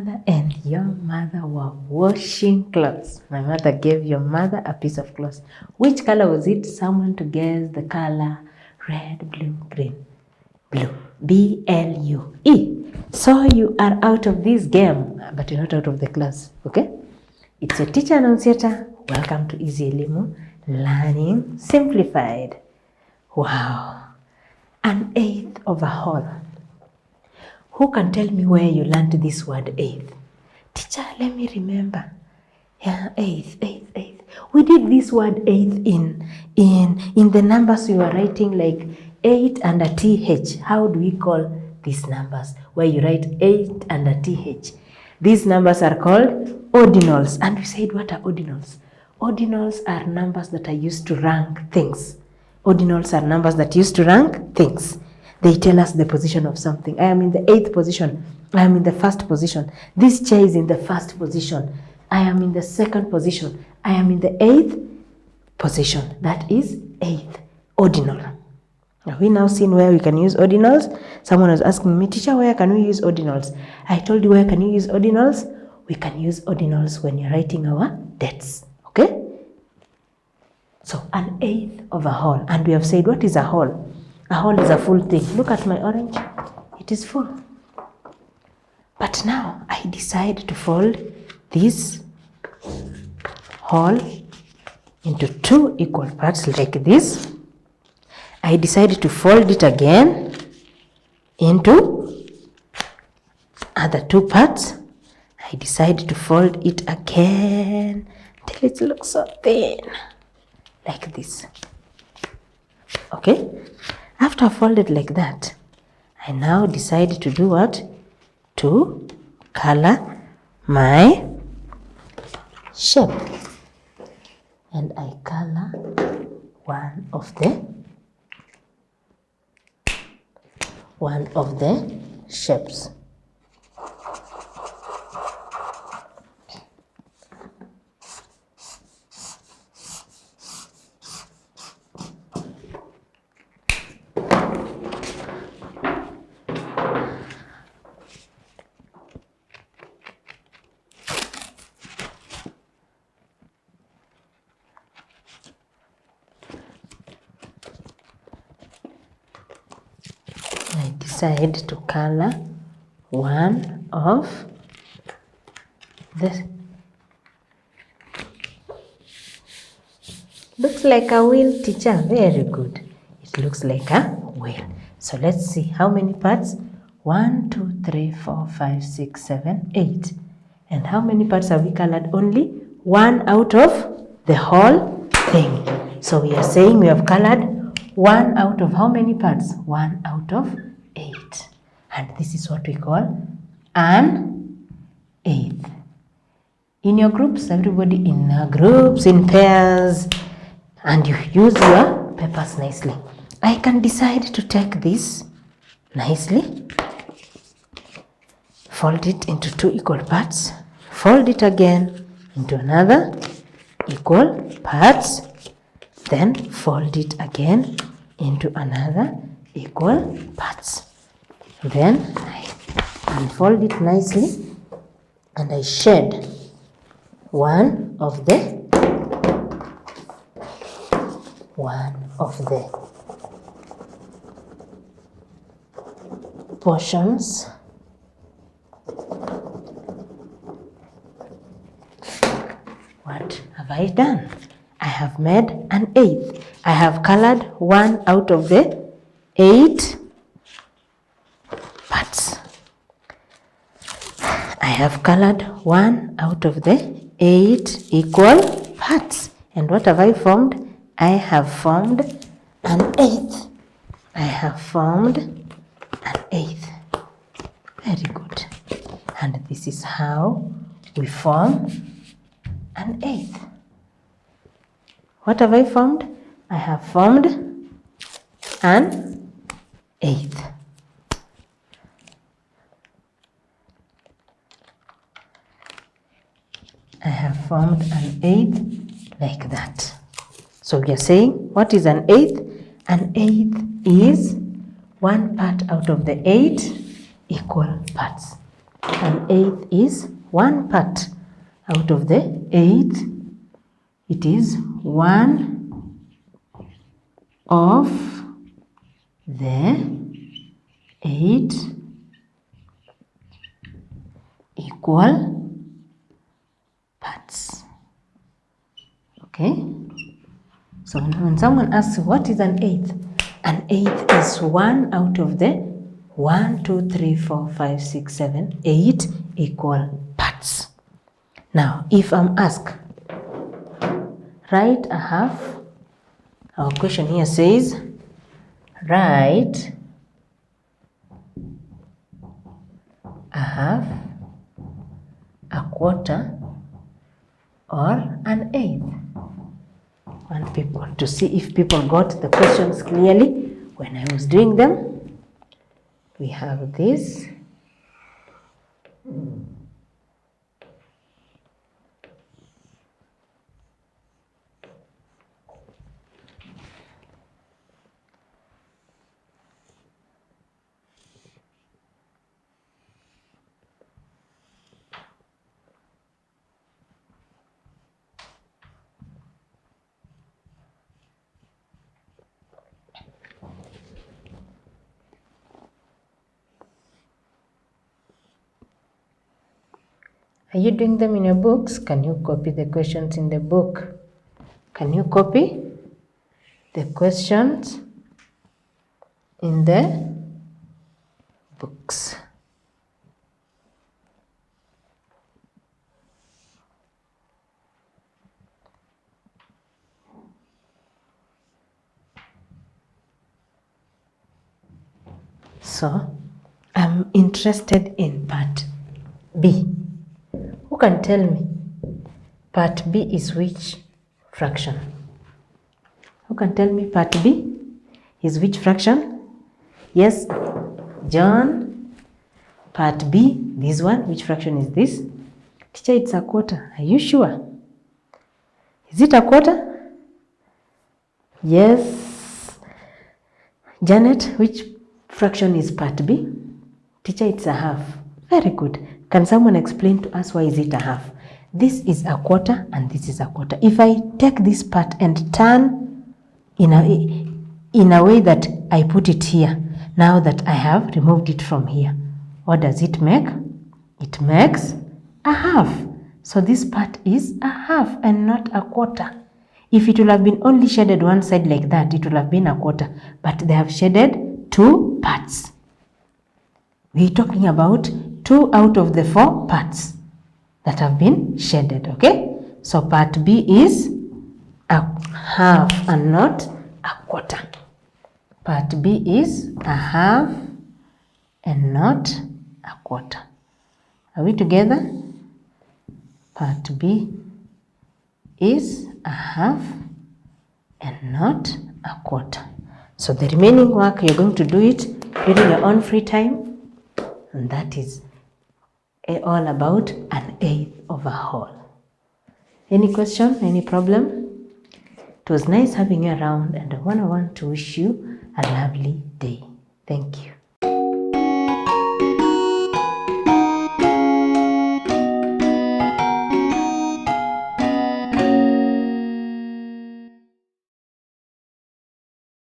mother and your mother were washing clothes. My mother gave your mother a piece of cloth. Which color was it? Someone to guess the color. Red, blue, green. Blue. B-L-U-E. So you are out of this game, but you're not out of the class, okay? It's your teacher Anauncieta. Welcome to Easy Elimu Learning Simplified. Wow. 1/8 of a whole. Who can tell me where you learned this word eighth? Teacher, let me remember. Yeah, eighth. We did this word eighth in the numbers we were writing, like 8 and a TH. How do we call these numbers? Where you write 8 and a TH. These numbers are called ordinals. And we said, what are ordinals? Ordinals are numbers that are used to rank things. Ordinals are numbers that used to rank things. They tell us the position of something. I am in the 8th position. I am in the 1st position. This chair is in the 1st position. I am in the 2nd position. I am in the 8th position. That is 8th. Ordinal. Have we now seen where we can use ordinals? Someone was asking me, teacher, where can we use ordinals? I told you, where can you use ordinals? We can use ordinals when you're writing our dates. Okay? So 1/8 of a whole. And we have said, what is a whole? A whole is a full thing. Look at my orange. It is full. But now I decide to fold this whole into 2 equal parts like this. I decided to fold it again into other 2 parts. I decided to fold it again till it looks so thin, like this. Okay? After I folded like that, I now decided to do what? To color my shape. And I color one of the shapes. I decide to color one of the, looks like a wheel, teacher. Very good. It looks like a wheel. So let's see how many parts. 1, 2, 3, 4, 5, 6, 7, 8. And how many parts have we colored? Only 1 out of the whole thing. So we are saying we have colored 1 out of how many parts? 1 out of 8. And this is what we call an eighth. In your groups, everybody in groups, in pairs, and you use your papers nicely. I can decide to take this nicely, fold it into 2 equal parts, fold it again into another equal parts, then fold it again into another equal parts. Then I unfold it nicely and I shed one of the portions What have I done? I have made an eighth. I have colored 1 out of the 8 parts. I have colored 1 out of the 8 equal parts. And what have I formed? I have formed an eighth. I have formed an eighth. Very good. And this is how we form an eighth. What have I formed? I have formed an eighth. I have formed an eighth like that. So we are saying, what is an eighth? An eighth is 1 part out of the 8 equal parts. An eighth is 1 part. Out of the 8, it is 1 of the 8 equal parts. Okay? So when someone asks what is an eighth is 1 out of the 1, 2, 3, 4, 5, 6, 7, 8 equal parts. Now, if I'm asked, write a half, our question here says, write a half, a quarter, or an eighth. I want people to see if people got the questions clearly when I was doing them. We have this. Are you doing them in your books? Can you copy the questions in the book? Can you copy the questions in the books? So, I'm interested in part B. Who can tell me part B is which fraction? Who can tell me part B is which fraction? Yes, John. Part B, this one, which fraction is this? Teacher, it's a quarter. Are you sure? Is it a quarter? Yes. Janet, which fraction is part B? Teacher, it's a half. Very good. Can someone explain to us why is it a half? This is a quarter and this is a quarter. If I take this part and turn in a way that I put it here, now that I have removed it from here, what does it make? It makes a half. So this part is a half and not a quarter. If it will have been only shaded one side like that, it will have been a quarter. But they have shaded 2 parts. We're talking about 2 out of the 4 parts that have been shaded, okay? So part B is a half and not a quarter. Part B is a half and not a quarter. Are we together? Part B is a half and not a quarter. So the remaining work, you're going to do it during your own free time. And that is all about an eighth of a whole. Any question? Any problem? It was nice having you around, and I want to wish you a lovely day. Thank you.